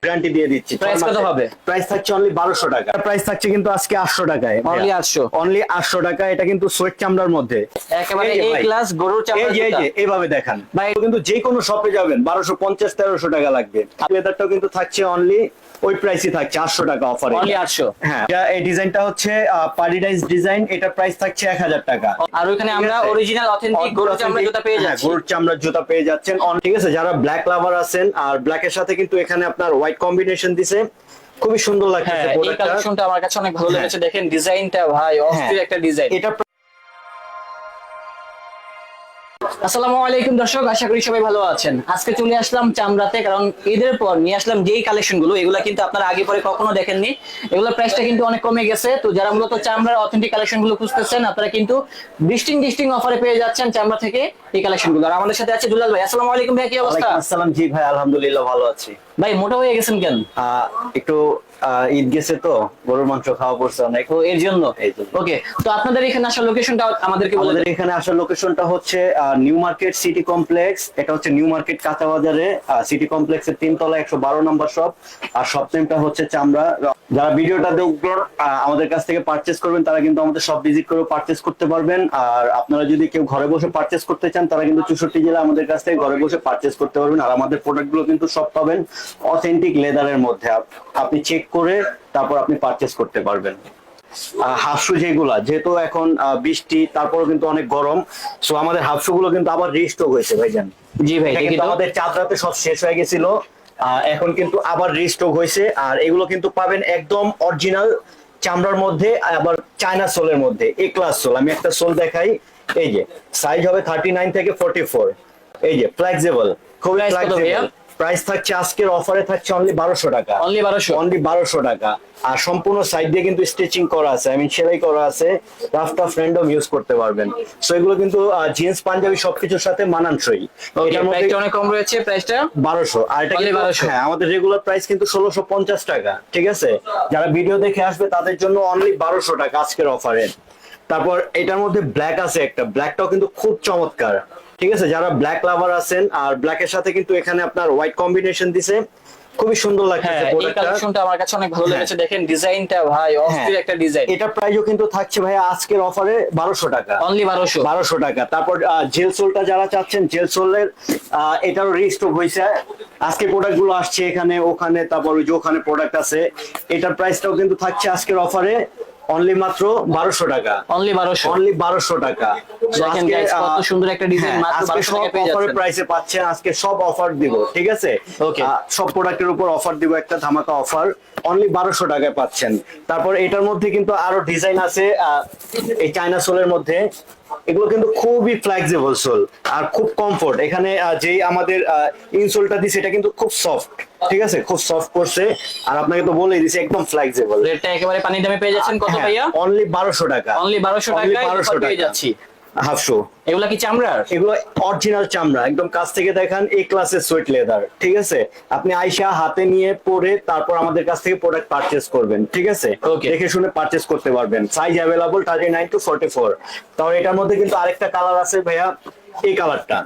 Guarantee দিয়ে দিচ্ছি। Price কত হবে? প্রাইস থাকছে অনলি 1200 টাকা। প্রাইস থাকছে কিন্তু আজকে 800 টাকায়। অনলি 800, অনলি 800 টাকা। এটা কিন্তু সোয়েট চামড়ার মধ্যে একেবারে এ ক্লাস গরুর চামড়া। এই যে এইভাবে দেখান ভাই, কিন্তু যে কোনো শপে যাবেন 1250 1300 টাকা লাগবে। লেদারটাও কিন্তু থাকছে অনলি ওই প্রাইসই থাকছে 800 টাকা অফারে। অনলি 800। হ্যাঁ, এই ডিজাইনটা হচ্ছে পারিডাইজ ডিজাইন। এটা প্রাইস থাকছে 1000 টাকা। আর ওখানে আমরা অরিজিনাল অথেন্টিক গরুর চামড়ার জুতা পেয়ে যাচ্ছি। গরুর চামড়ার জুতা পেয়ে যাচ্ছেন। ঠিক আছে, যারা ব্ল্যাক লাভার আছেন আর ব্ল্যাকের সাথে কিন্তু এখানে আপনার হোয়াইট কম্বিনেশন দিছে, খুবই সুন্দর লাগছে হ্যাঁ, এই কালেকশনটা আমার কাছে অনেক ভালো লেগেছে। দেখেন ডিজাইনটা ভাই অস্থির একটা ডিজাইন। এটা আসসালামু আলাইকুম দর্শক, আশা করি সবাই ভালো আছেন। আজকে চলে আসলাম চামড়াতে, কারণ ঈদের পর নিয়ে আসলাম যেই কালেকশন গুলো, এগুলা কিন্তু আপনারা আগে পরে কখনো দেখেননি। এগুলোর প্রাইসটা কিন্তু অনেক কমে গেছে। তো যারা মূলত চামড়ার অথেন্টিক কালেকশন গুলো খুঁজতেছেন, আপনারা কিন্তু ডিস্টিং অফারে পেয়ে যাচ্ছেন চামড়া থেকে এই কালেকশন গুলো। আর আমাদের সাথে আছে দুলাল ভাই। আসসালামু আলাইকুম ভাই, কি অবস্থা? আসসালাম। জি ভাই, আলহামদুলিল্লাহ ভালো আছি। ভাই মোটা হয়ে গেছেন কেন? একটু ঈদ গেছে তো, গরুর মাংস খাওয়া পড়ছে অনেক, তো এর জন্য। ওকে, তো আপনাদের এখানে আসার লোকেশনটা আমাদেরকে বলে আমাদের দেন। এখানে আসার লোকেশনটা হচ্ছে নিউ মার্কেট সিটি কমপ্লেক্স। এটা হচ্ছে নিউ মার্কেট কাঁচা বাজারে সিটি কমপ্লেক্সের 3 তলা 112 নম্বর শপ। আর শপ নেমটা হচ্ছে চামড়া। যারা ভিডিওটা দেখবেন আমাদের কাছ থেকে পারচেজ করবেন, তারা কিন্তু আমাদের শপ ভিজিট করে পারচেজ করতে পারবেন। আর আপনারা যদি কেউ ঘরে বসে পারচেজ করতে চান, তারা কিন্তু 64 জেলা আমাদের কাছ থেকে ঘরে বসে পারচেজ করতে পারবেন। আর আমাদের প্রোডাক্টগুলো কিন্তু সব পাবেন অথেন্টিক লেদারের মধ্যে। আপনি চেক করে তারপর আপনি পারচেজ করতে পারবেন। হাফ শু যেগুলা, যেহেতু এখন বৃষ্টি, তারপরে কিন্তু অনেক গরম, সো আমাদের হাফ শু গুলো কিন্তু আবার রিস্টক হয়েছে ভাইজান। জি ভাই, কিন্তু আমাদের চাদরাতে সব শেষ হয়ে গেছিল, এখন কিন্তু আবার রিস্টক হয়েছে। আর এগুলো কিন্তু পাবেন একদম অরিজিনাল চামড়ার মধ্যে, আবার চায়না সোলের মধ্যে। এ ক্লাস সোল। আমি একটা সোল দেখাই। এই যে সাইজ হবে 39 থেকে 44। এই যে ফ্লেক্সিবল, খুবই ফ্লেক্সিবল। প্রাইস থাকছে আজকের অফারে থাকছে অনলি 1200 টাকা। অনলি 1200। অনলি 1200 টাকা। আর সম্পূর্ণ সাইড দিয়ে কিন্তু স্টিচিং করা আছে, সেলাই করা আছে। রাফ ফ্রেন্ডম ইউজ করতে পারবেন। সো এগুলো কিন্তু জিন্স পাঞ্জাবি সবকিছুর সাথে মানানসই। এটার মধ্যে অনেক কম রয়েছে প্রাইসটা 1200। আর এটা কিন্তু হ্যাঁ, আমাদের রেগুলার প্রাইস কিন্তু 1650 টাকা। ঠিক আছে, যারা ভিডিও দেখে আসবে তাদের জন্য অনলি 1200 টাকা আজকের অফারে। তারপর এটার মধ্যে ব্ল্যাক আছে একটা, ব্ল্যাকটাও কিন্তু খুব চমৎকার। ঠিক আছে, যারা ব্ল্যাক লাভার আছেন আর ব্ল্যাকের সাথে কিন্তু এখানে আপনার হোয়াইট কম্বিনেশন দিছে, খুবই সুন্দর লাগছে এই কালেকশনটা আমার কাছে অনেক ভালো লেগেছে। দেখেন ডিজাইনটা ভাই অস্থির একটা ডিজাইন। এটা প্রাইসও কিন্তু থাকছে ভাই আজকের অফারে 1200 টাকা। অনলি 1200 টাকা। তারপর জেল সোলটা যারা চাচ্ছেন, জেল সোলের এটারও রিস্টক হয়েছে। আজকে প্রোডাক্ট গুলো আসছে এখানে ওখানে, তারপর ওই যে ওখানে প্রোডাক্ট আছে। এটার প্রাইসটাও কিন্তু থাকছে আজকের অফারে অনলি মাত্র 1200 টাকা। অনলি 1200। অনলি 1200 টাকা। দেখেন গাইস, কত সুন্দর একটা ডিজাইন, মাত্র 1200 টাকা পেয়ে যাচ্ছেন। প্রাইসে পাচ্ছেন। আজকে সব অফার দিব, ঠিক আছে? ওকে, সব প্রোডাক্টের উপর অফার দিব, একটা ধামাকা অফার। অনলি 1200 টাকায় পাচ্ছেন। তারপর এটার মধ্যে কিন্তু আরো ডিজাইন আছে এই চায়না সোলের মধ্যে। এগুলো কিন্তু খুবই ফ্লেক্সিবল সোল আর খুব কমফোর্ট। এখানে যেই আমাদের ইনসোলটা দিছে, এটা কিন্তু খুব সফট। ঠিক আছে, খুব সফট করছে। আর আপনাকে তো বলেই দিছি একদম ফ্লেক্সিবল। রেটটা একেবারে পানির দামে পেয়ে যাচ্ছেন। কত ভাইয়া? অনলি 1200 টাকা। অনলি 1200 টাকায় পেয়ে যাচ্ছি হাফ শু। এগুলা কি চামড়ার? এগুলো অরিজিনাল চামড়া, একদম কাছ থেকে দেখান। এই ক্লাসের সোয়েট লেদার। ঠিক আছে, আপনি আইসা হাতে নিয়ে পরে তারপর আমাদের কাছ থেকে প্রোডাক্ট পারচেজ করবেন। ঠিক আছে, দেখে শুনে পারচেজ করতে পারবেন। Size available 39 to 44। তাও এটার মধ্যে কিন্তু আরেকটা কালার আছে ভাইয়া, এই কালারটা।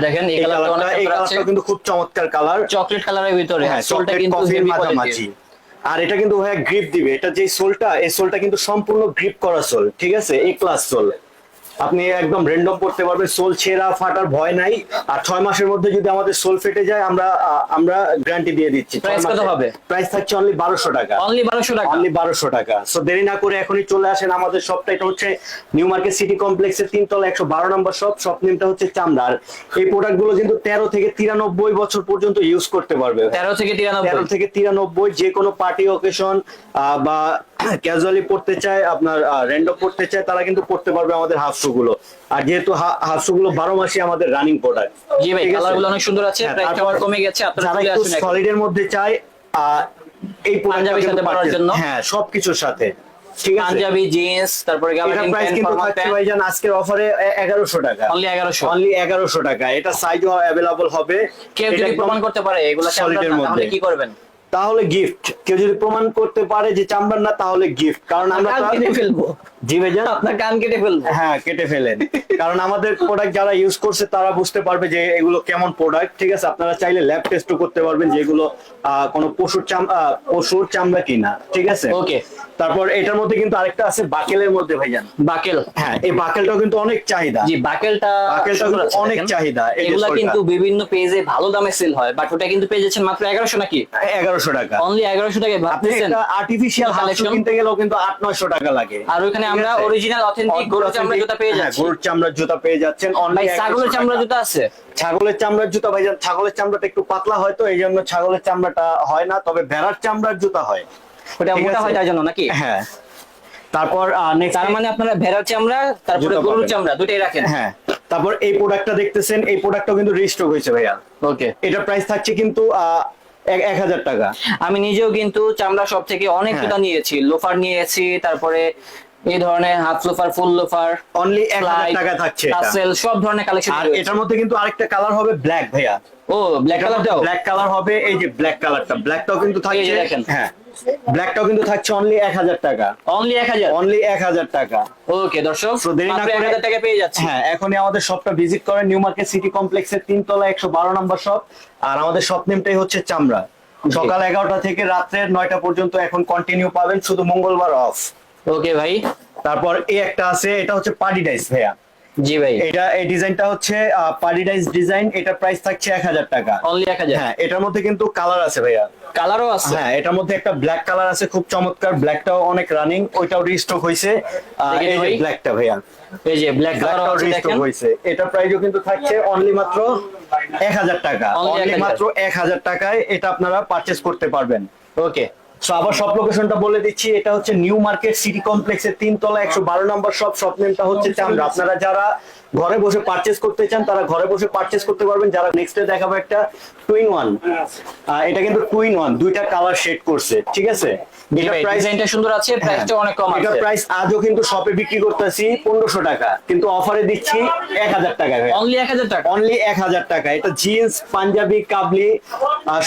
দেখেন এই কালারটা কিন্তু খুব চমৎকার কালার, চকলেট কালারের ভিতরে। হ্যাঁ, সোলটা কিন্তু কফির মাঝামাঝি। আর এটা কিন্তু ভাইয়া গ্রিপ দিবে। এটা যে সোলটা, এই সোলটা কিন্তু সম্পূর্ণ গ্রিপ করা সোল। ঠিক আছে, এই ক্লাস সোল। আপনি একদম র্যান্ডম করতে পারবেন, সোল ছেঁড়া ফাটার ভয় নাই। আর 6 মাসের মধ্যে যদি আমাদের সোল ফেটে যায়, আমরা গ্যারান্টি দিয়ে দিচ্ছি। প্রাইস কত হবে? প্রাইস থাকছে অনলি 1200 টাকা। অনলি 1200 টাকা। অনলি 1200 টাকা। সো দেরি না করে এখনই চলে আসেন আমাদের শপটা। এটা হচ্ছে নিউ মার্কেট সিটি কমপ্লেক্সের 3 তলা 112 নম্বর শপ। শপ নেমটা হচ্ছে চামড়ার। এই প্রোডাক্ট গুলো কিন্তু 13 থেকে 93 বছর পর্যন্ত ইউজ করতে পারবে। 13 থেকে 93 যে কোনো পার্টি অকেশন বা ক্যাজুয়ালি পড়তে চায়, আপনার র্যান্ডম পড়তে চায়, তারা কিন্তু পড়তে পারবে আমাদের হাফ শু গুলো। আর যেহেতু হাফ শু গুলো 12 মাসই আমাদের রানিং প্রোডাক্ট। জি ভাই, কালারগুলো অনেক সুন্দর আছে। প্রাইসটা আবার কমে গেছে। আপনারা যারা চলে একটু আসুন। সলিডের মধ্যে চায় এই পাঞ্জাবির সাথে পরার জন্য, হ্যাঁ সবকিছুর সাথে। ঠিক আছে, পাঞ্জাবি, জিন্স, তারপরে গাবার্ডিন প্রাইস প্যান্ট, কিন্তু ফরমাল থাকছে প্যান্ট ভাইজান আজকের অফারে 1100 টাকা। অনলি 1100। অনলি 1100 টাকা। এটা সাইজও अवेलेबल হবে। কেউ যদি প্রমাণ করতে পারে এগুলা সলিডের মধ্যে, কি করবেন? তাহলে গিফট। কেউ যদি প্রমাণ করতে পারে যে চামড়ার না, তাহলে গিফট। কারণ আমরা কান কেটে ফেলবো। জি ভাইজান, আপনার কান কেটে ফেলবো। হ্যাঁ কেটে ফেলেন। কারণ আমাদের প্রোডাক্ট যারা ইউজ করছে তারা বুঝতে পারবে যে এগুলো কেমন প্রোডাক্ট। ঠিক আছে, আপনারা চাইলে ল্যাব টেস্টও করতে পারবেন যে এগুলো কোনো পশুর চামড়া কিনা। ঠিক আছে, ওকে। তারপর এটার মধ্যে কিন্তু আরেকটা আছে বাকেলের মধ্যে ভাইজান। বাকেল, হ্যাঁ এই বাকেলটাও কিন্তু অনেক চাহিদা। জি বাকেলটা কিন্তু অনেক চাহিদা। এগুলা কিন্তু বিভিন্ন পেজে ভালো দামে সেল হয়, বাট ওটা কিন্তু পেয়ে যাচ্ছেন মাত্র 1100 নাকি 1100 টাকা। অনলি 1100 টাকায় আপনি ভাবতেছেন। একটা আর্টিফিশিয়াল কালেকশন কিনতে গেলেও কিন্তু 800-900 টাকা লাগে। আর ওখানে আমরা অরিজিনাল অথেন্টিক গরুর চামড়ার জুতা পেয়ে যাচ্ছি। গরুর চামড়ার জুতা পেয়ে যাচ্ছেন অনলি। ভাই ছাগলের চামড়ার জুতা আছে? ছাগলের চামড়ার জুতা ভাইজান, ছাগলের চামড়াটা একটু পাতলা হয়, তো এই জন্য ছাগলের চামড়াটা হয় না, তবে ভেড়ার চামড়ার জুতা হয়। ওটা ঠিক মোটা আছে? হয় তার জন্য নাকি? হ্যাঁ। তারপর নেক্সট, তার মানে আপনারা ভেড়ার চামড়া তারপরে জুতা গরুর পাবেন। চামড়া দুটোই রাখেন। হ্যাঁ। তারপর এই প্রোডাক্টটা দেখতেছেন, এই প্রোডাক্টটাও কিন্তু রিস্টক হয়েছে ভাইয়া। ওকে। এটার প্রাইস থাকছে কিন্তু 1000 টাকা। আমি নিজেও কিন্তু চামড়া শপ থেকে অনেক হ্যাঁ। জুতা নিয়েছি, লোফার নিয়েছি, তারপরে এই ধরনের হাফ লোফার, ফুল লোফার, অনলি 1000 টাকা থাকছে এটা। টাসেল, সব ধরনের কালেকশন। আর এটার মধ্যে কিন্তু আরেকটা কালার হবে ব্ল্যাক ভাইয়া। ও ব্ল্যাক কালারটাও? ব্ল্যাক কালার হবে, এই যে ব্ল্যাক কালারটা, ব্ল্যাকটাও কিন্তু এই যে থাকছে। দেখেন। হ্যাঁ, ব্ল্যাকটাও কিন্তু থাকছে অনলি 1000 টাকা। অনলি 1000? অনলি 1000 টাকা। ওকে দর্শক, So, দেরি না মাত্র করে 1000 টাকা পেয়ে যাচ্ছে। হ্যাঁ, এখনই আমাদের শপটা ভিজিট করেন, নিউ মার্কেট সিটি কমপ্লেক্সের 3 তলা 112 নম্বর শপ। আর আমাদের শপ নেমটাই হচ্ছে চামড়া। সকাল 11টা থেকে রাত্রের 9টা পর্যন্ত এখন কন্টিনিউ পাবেন, শুধু মঙ্গলবার অফ। ওকে ভাই। তারপর এই একটা আছে, এটা হচ্ছে পার্টি ডাইস ভাইয়া। জি ভাই। এটা এই ডিজাইনটা হচ্ছে পার্টি ডাইস ডিজাইন। এটা প্রাইস থাকছে 1000 টাকা। অনলি 1000? হ্যাঁ, এটার মধ্যে কিন্তু কালার আছে ভাইয়া। কালারও আছে? হ্যাঁ, এটার মধ্যে একটা ব্ল্যাক কালার আছে, খুব চমৎকার। ব্ল্যাকটাও অনেক রানিং, ওইটাও রিস্টক হয়েছে। দেখি এই যে ভাই। ব্ল্যাকটা ভাইয়া, এই যে ব্ল্যাক কালারও ব্ল্যাকটাও আছে রিস্টক দেখেন। হয়েছে। এটা প্রাইসও কিন্তু থাকছে অনলি মাত্র 1000 টাকা। Only অনলি 1000 মাত্র 1000 টাকায় এটা আপনারা পারচেজ করতে পারবেন। ওকে। সো আবার শপ লোকেশনটা বলে দিচ্ছি, এটা হচ্ছে নিউ মার্কেট সিটি কমপ্লেক্সের 3 তলা 112 নম্বর শপ। শপ নেমটা হচ্ছে চামড়া। আপনারা যারা ঘরে বসে পারচেজ করতে চান তারা ঘরে বসে পারচেজ করতে পারবেন। যারা নেক্সটে দেখাবো একটা টুইন ওয়ান, এটা কিন্তু টুইন ওয়ান, দুইটা কালার শেড করছে। ঠিক আছে, এটা ডিজাইনটা সুন্দর আছে, প্রাইসটা অনেক কম এটা আছে। প্রাইস আজও কিন্তু শপে বিক্রি করতেছি 1500 টাকা, কিন্তু অফারে দিচ্ছি 1000 টাকা। অনলি 1000 টাকা? অনলি 1000 টাকা। এটা জিন্স, পাঞ্জাবি, কাবলি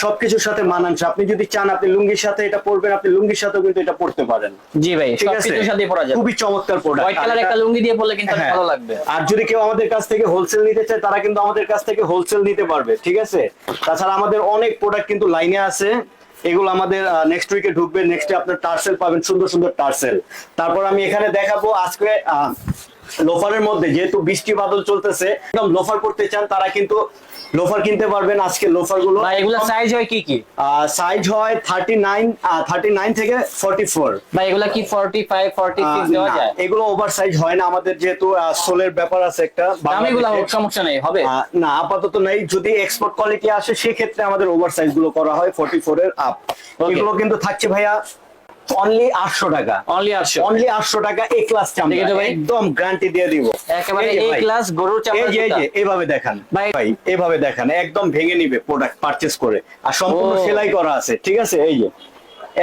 সবকিছুর সাথে মানানসই। আপনি যদি চান আপনি লুঙ্গির সাথে এটা পরবেন, আপনি লুঙ্গির সাথেও কিন্তু এটা পরতে পারেন। জি ভাই, ঠিক আছে, সবকিছুর সাথে পরা যাবে। খুবই চমৎকার প্রোডাক্ট। হোয়াইট কালার একটা লুঙ্গি দিয়ে পরলে কিন্তু অনেক ভালো লাগবে। আর যদি কেউ আমাদের কাছ থেকে হোলসেল নিতে চায় তারা কিন্তু আমাদের কাছ থেকে হোলসেল নিতে পারবে। ঠিক আছে, তাছাড়া আমাদের অনেক প্রোডাক্ট কিন্তু লাইনে আছে, এগুলো আমাদের নেক্সট উইকে ঢুকবে। নেক্সটে আপনার টার্সেল পাবেন, সুন্দর সুন্দর টার্সেল। তারপর আমি এখানে দেখাবো আজকে লোফারের মধ্যে, যেহেতু বৃষ্টি বাদল চলতেছে, একদম লোফার পড়তে চান তারা কিন্তু লোফার কিনতে পারবেন। আজকে লোফার গুলো ভাই এগুলা সাইজ হয় কি কি? সাইজ হয় 39 থেকে 44। ভাই এগুলা কি 45 46 দেওয়া যায়? এগুলো ওভার সাইজ হয় না আমাদের, যেহেতু সোলের ব্যাপার আছে একটা। দামিগুলা হোক, সমস্যা নেই, হবে? না আপাতত নাই, যদি এক্সপোর্ট কোয়ালিটি আসে সেক্ষেত্রে আমাদের ওভার সাইজ গুলো করা হয় 44 এর আপ। এগুলো কিন্তু থাকছে ভাইয়া অনলি 800 টাকা। অনলি 800? অনলি 800 টাকা। এ ক্লাস চামড়া, দেখে তো ভাই। একদম গ্যারান্টি দিয়ে দিব। একেবারে এই যে এ ভাই, ক্লাস গরুর চামড়া এই যে জুতা। এভাবে দেখান ভাই। ভাই, এভাবে দেখান, একদম ভেঙে নিবে প্রোডাক্ট পারচেজ করে। আর সম্পূর্ণ ও। সেলাই করা আছে। ঠিক আছে, এই যে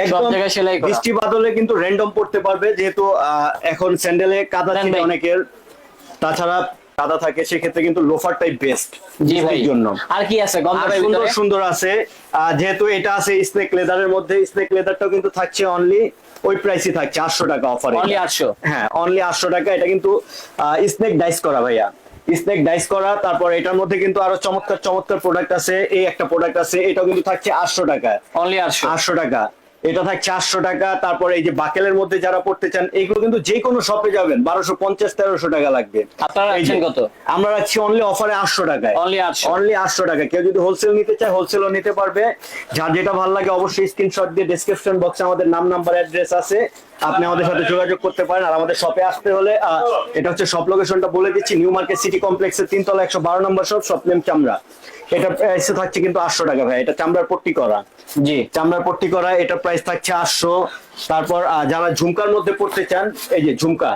একদম জায়গায় সেলাই করা। বৃষ্টি বাদলে কিন্তু র্যান্ডম পড়তে পারবে, যেহেতু এখন স্যান্ডেলে কাদা দেন ছিল ভাই। অনেকের, তাছাড়া কাদা থাকে, সেক্ষেত্রে কিন্তু লোফারটাই বেস্ট জি ভাই। জন্য। আর কি আছে গন্ধ আর সুন্দর সুন্দর আছে, যেহেতু এটা আছে স্নেক লেদারের মধ্যে, স্নেক লেদারটাও কিন্তু থাকছে অনলি ওই প্রাইসই থাকছে 800 টাকা অফারে। অনলি 800? হ্যাঁ, অনলি 800 টাকা। এটা কিন্তু স্নেক ডাইস করা ভাইয়া, স্নেক ডাইস করা। তারপর এটার মধ্যে কিন্তু আরো চমৎকার চমৎকার প্রোডাক্ট আছে। এই একটা প্রোডাক্ট আছে, এটাও কিন্তু থাকছে 800 টাকা। অনলি 800? 800 টাকা। এটা থাকছে 800 টাকা। তারপরে এই যে বাকেলের মধ্যে যারা পড়তে চান, এইগুলো কিন্তু যে কোনো শপে যাবেন 1250 1300 টাকা লাগবে। আপনারা এই যে, রাখছেন কত? আমরা রাখছি অনলি অফারে 800 টাকায়। অনলি 800? অনলি 800 টাকা। কেউ যদি হোলসেল নিতে চায় হোলসেলও নিতে পারবে। যার যেটা ভালো লাগে অবশ্যই স্ক্রিনশট দিয়ে ডেসক্রিপশন বক্সে আমাদের নাম, নাম্বার, অ্যাড্রেস আছে, আপনি আমাদের সাথে যোগাযোগ করতে পারেন। আর আমাদের শপে আসতে হলে এটা হচ্ছে শপ লোকেশনটা বলে দিচ্ছি, নিউ মার্কেট সিটি কমপ্লেক্সের 3 তলা 112 নম্বর শপ, শপ নেম চামড়া। এটা প্রাইস থাকছে কিন্তু 800 টাকা ভাই। এটা চামড়ার পট্টি করা। জি, চামড়ার পট্টি করা, এটা প্রাইস থাকছে 800। তারপর যারা ঝুমকার মধ্যে পড়তে চান, এই যে ঝুমকা,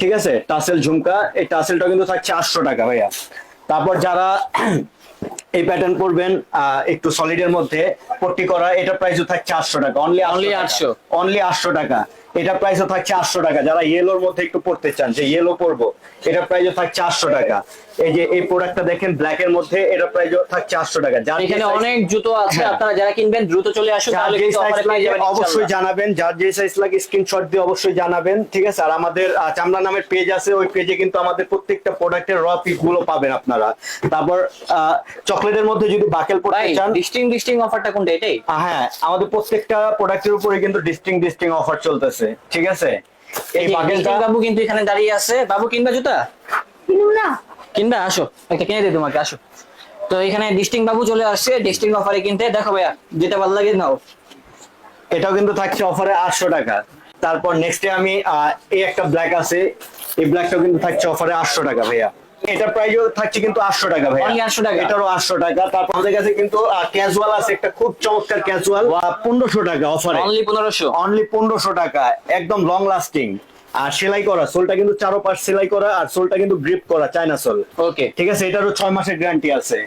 ঠিক আছে, টাসেল ঝুমকা, এই টাসেলটা কিন্তু থাকছে 800 টাকা ভাইয়া। তারপর যারা এই প্যাটার্ন পরবেন একটু সলিডের মধ্যে পট্টি করা, এটা প্রাইসও থাকছে 800 টাকা। অনলি 800 800? অনলি 800 টাকা। এটা প্রাইসও থাকছে 800 টাকা। যারা ইয়েলোর মধ্যে একটু পড়তে চান যে ইয়েলো পরবো, এটা প্রাইসও থাকছে 800 টাকা। এই যে এই প্রোডাক্টটা দেখেন ব্ল্যাক এর মধ্যে, এটা প্রাইসও থাকছে 800 টাকা। যার এখানে যে অনেক জুতো আছে, হ্যাঁ। আপনারা যারা কিনবেন দ্রুত চলে আসুন, যার তাহলে যে কিন্তু সাইজ অফারে পেয়ে লাগে যাবেন অবশ্যই ইনশাআল্লাহ। জানাবেন, যার যে সাইজ লাগে স্ক্রিনশট দিয়ে অবশ্যই জানাবেন, ঠিক আছে। আর আমাদের চামড়া নামের পেজ আছে, ওই পেজে কিন্তু আমাদের প্রত্যেকটা প্রোডাক্টের র পিক গুলো পাবেন আপনারা। তারপর চকলেটের মধ্যে যদি বাকেল পড়তে ভাই চান, ডিস্টিং অফারটা কোনটা এটাই? হ্যাঁ আমাদের প্রত্যেকটা প্রোডাক্টের উপরে কিন্তু ডিস্টিং অফার চলতেছে, ঠিক আছে। এই বাকেলটা বাবু কিন্তু এখানে দাঁড়িয়ে আছে। বাবু কিনবা জুতা? কিনুন না। কিনবা? আসো, একটা কিনে দিই তোমাকে, আসো। তো এখানে ডিস্টিং বাবু চলে আসছে ডিস্টিং অফারে কিনতে। দেখো ভাইয়া, যেটা ভালো লাগে নাও। এটাও কিন্তু থাকছে অফারে 800 টাকা। তারপর নেক্সটে আমি এই একটা ব্ল্যাক আছে, এই ব্ল্যাকটাও কিন্তু থাকছে অফারে 800 টাকা ভাইয়া। এটা প্রাইসও থাকছে কিন্তু 800 টাকা ভাইয়া। Only 800 টাকা? এটারও 800 টাকা। তারপর আমাদের কাছে কিন্তু ক্যাজুয়াল আছে, একটা খুব চমৎকার ক্যাজুয়াল 1500 টাকা অফারে। অনলি 1500? অনলি 1500 টাকা, একদম লং লাস্টিং। আর সেলাই করা, সোলটা কিন্তু চারোপাশ সেলাই করা, আর সোলটা কিন্তু গ্রিপ করা, চায়না সোল। ওকে, ঠিক আছে, এটারও 6 মাসের গ্যারান্টি আছে।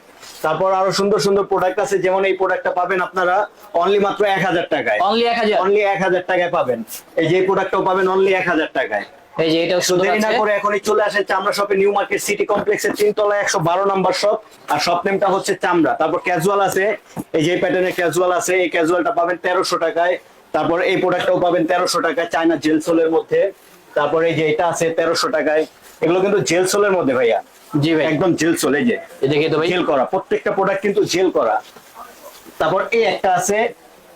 তারপর আরো সুন্দর সুন্দর প্রোডাক্ট আছে, যেমন এই প্রোডাক্টটা পাবেন আপনারা অনলি মাত্র 1000 টাকায়। অনলি 1000? অনলি 1000 টাকায় পাবেন। এই যে প্রোডাক্টটাও পাবেন অনলি 1000 টাকায়। এই যে এটাও তো সুন্দর দেরি না আছে। করে এখনই চলে আসেন চামড়া শপে, নিউ মার্কেট সিটি কমপ্লেক্সের 3 তলায় 112 নম্বর শপ। আর শপ নেমটা হচ্ছে চামড়া। তারপর ক্যাজুয়াল আছে, এই যে প্যাটার্নের ক্যাজুয়াল আছে, এই ক্যাজুয়ালটা পাবেন 1300 টাকায়। তারপর এই প্রোডাক্টটাও পাবেন 1300 টাকায়, চায়না জেল সোলের মধ্যে। তারপর এই যে এটা আছে 1300 টাকায়। এগুলো কিন্তু জেল সোলের মধ্যে ভাইয়া। জি ভাই, একদম জেল সোল, এই যে দেখে তো ভাই। জেল করা, প্রত্যেকটা প্রোডাক্ট কিন্তু জেল করা। তারপর এই একটা আছে,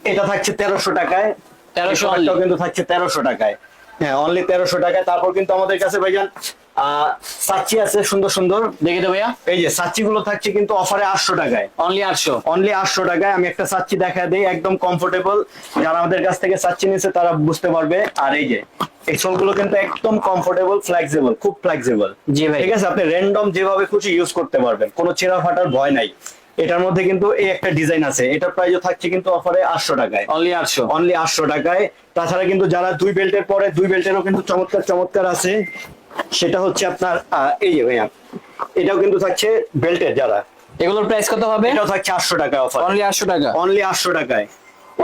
এটা থাকছে 1300 টাকায়। 1300 এই প্রোডাক্টটাও কিন্তু থাকছে 1300 টাকায়। হ্যাঁ, অনলি 1300 টাকায়। তারপর কিন্তু আমাদের কাছে ভাইজান সাচ্চি আছে সুন্দর সুন্দর। দেখে তো ভাইয়া, এই যে সাচ্চি গুলো থাকছে কিন্তু অফারে 800 টাকায়। অনলি 800? অনলি 800 টাকায়। আমি একটা সাচ্চি দেখা দেই, একদম কমফোর্টেবল। যারা আমাদের কাছ থেকে সাচ্চি নিছে তারা বুঝতে পারবে। আর এই যে এই সোলগুলো কিন্তু একদম কমফোর্টেবল, ফ্লেক্সিবল, খুব ফ্লেক্সিবল। জি ভাই। ঠিক আছে, আপনি র্যান্ডম যেভাবে খুশি ইউজ করতে পারবেন, কোনো ছেঁড়া ফাটার ভয় নাই। এটার মধ্যে কিন্তু এই একটা ডিজাইন আছে, এটার প্রাইসও থাকছে কিন্তু অফারে 800 টাকায়। অনলি 800? অনলি 800 টাকায়। তাছাড়া কিন্তু যারা 2 বেল্টের পরে, 2 বেল্টেরও কিন্তু চমৎকার চমৎকার আছে। সেটা হচ্ছে আপনার এই যে ভাইয়া, এটাও কিন্তু থাকছে বেল্টের। যারা এগুলোর প্রাইস কত হবে? এটাও থাকছে 800 টাকায় অফার। অনলি 800 টাকা? অনলি 800 টাকায়।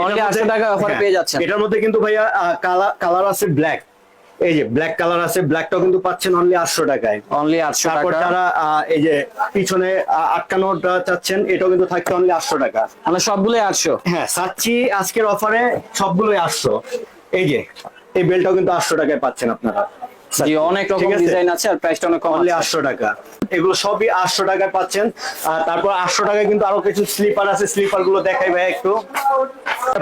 অনলি 800 টাকা অফারে পেয়ে যাচ্ছেন। এটার মধ্যে কিন্তু ভাইয়া কালার আছে ব্ল্যাক, এই যে ব্ল্যাক কালার আছে, ব্ল্যাকটাও কিন্তু পাচ্ছেন অনলি 800 টাকায়। অনলি 800 তারপর টাকা? যারা এই যে পিছনে আটকানোটা চাচ্ছেন, এটাও কিন্তু থাকছে অনলি 800 টাকা। মানে সবগুলোই 800? হ্যাঁ, সাচ্চি আজকের অফারে সবগুলোই 800। এই যে এই বেলটাও কিন্তু 800 টাকায় পাচ্ছেন আপনারা। জি, অনেক ঠিক রকম আছে? ডিজাইন আছে, আর প্রাইসটা অনেক কম অনলি আছে। 800 টাকা। এগুলো সবই 800 টাকায় পাচ্ছেন। আর তারপর 800 টাকায় কিন্তু আরো কিছু স্লিপার আছে, স্লিপার গুলো দেখাই ভাই একটু।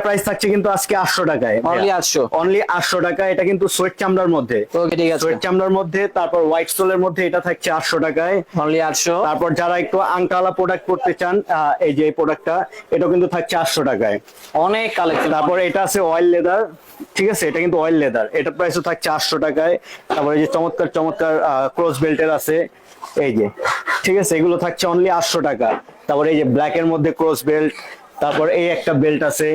প্রাইস থাকছে কিন্তু আজকে 800 টাকায়। অনলি 800? অনলি 800 টাকা। এটা কিন্তু সোয়েট চামড়ার মধ্যে। ওকে, ঠিক আছে। সোয়েট চামড়ার মধ্যে, তারপর হোয়াইট সোলের মধ্যে, এটা থাকছে 800 টাকায়। অনলি 800? তারপর যারা একটু আংকালা প্রোডাক্ট করতে চান, এই যে এই প্রোডাক্টটা, এটা কিন্তু থাকছে 800 টাকায়। অনেক কালেকশন। তারপরে এটা আছে অয়েল লেদার, ঠিক আছে, এটা কিন্তু অয়েল লেদার, এটা প্রাইসও থাকছে 800 টাকায়। তারপরে এই যে চমৎকার চমৎকার ক্রস বেল্টের আছে, এই যে, ঠিক আছে, এগুলো থাকছে অনলি 800 টাকা। তারপরে এই যে ব্ল্যাক এর মধ্যে ক্রস বেল্ট, তারপর এই একটা বেল্ট আছে।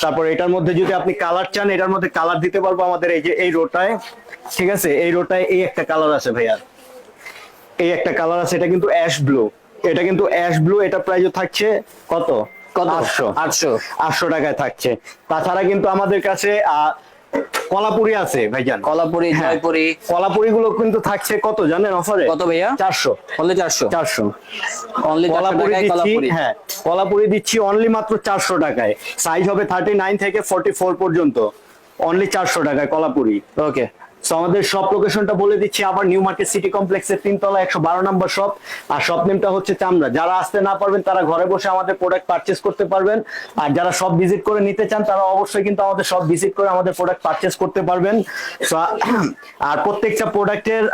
তারপর এটার মধ্যে যদি আপনি কালার চান, এটার মধ্যে কালার দিতে পারবো আমাদের এই যে এই রোটায়, ঠিক আছে, এই রোটায় এই একটা কালার আছে ভাইয়া, এই একটা কালার আছে, এটা কিন্তু অ্যাশ ব্লু, এটা কিন্তু অ্যাশ ব্লু। এটা প্রাইসও থাকছে কত? কত? 800 800 টাকায় থাকছে। তাছাড়া কিন্তু আমাদের কাছে কলাপুরি আছে ভাইজান, কলাপুরি, হ্যাঁ। জয়পুরি। কলাপুরি গুলো কিন্তু থাকছে কত জানেন অফারে? কত ভাইয়া? 400। অনলি 400? 400 অনলি 400 কলাপুরি টাকায় দিচ্ছি। কলাপুরি? হ্যাঁ, কলাপুরি দিচ্ছি অনলি মাত্র 400 টাকায়। সাইজ হবে 39 থেকে 44 পর্যন্ত। অনলি 400 টাকায় কলাপুরি। ওকে। সো আমাদের শপ লোকেশনটা বলে দিচ্ছি আবার, নিউ মার্কেট সিটি কমপ্লেক্সের 3 তলা 112 নম্বর শপ। আর শপ নেমটা হচ্ছে চামড়া। যারা আসতে না পারবেন তারা ঘরে বসে আমাদের প্রোডাক্ট পারচেজ করতে পারবেন। আর যারা শপ ভিজিট করে নিতে চান তারা অবশ্যই কিন্তু আমাদের শপ ভিজিট করে আমাদের প্রোডাক্ট পারচেজ করতে পারবেন। So, আর প্রত্যেকটা প্রোডাক্টের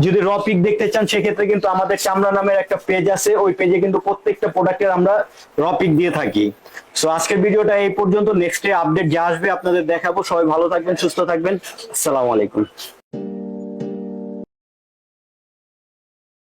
যদি র পিক দেখতে চান, সেক্ষেত্রে কিন্তু আমাদের চামড়া নামের একটা পেজ আছে, ওই পেজে কিন্তু প্রত্যেকটা প্রোডাক্টের আমরা র পিক দিয়ে থাকি। সো আজকের ভিডিওটা এই পর্যন্ত। নেক্সট ডে আপডেট যা আসবে আপনাদের দেখাবো। সবাই ভালো থাকবেন, সুস্থ থাকবেন। আসসালামু আলাইকুম।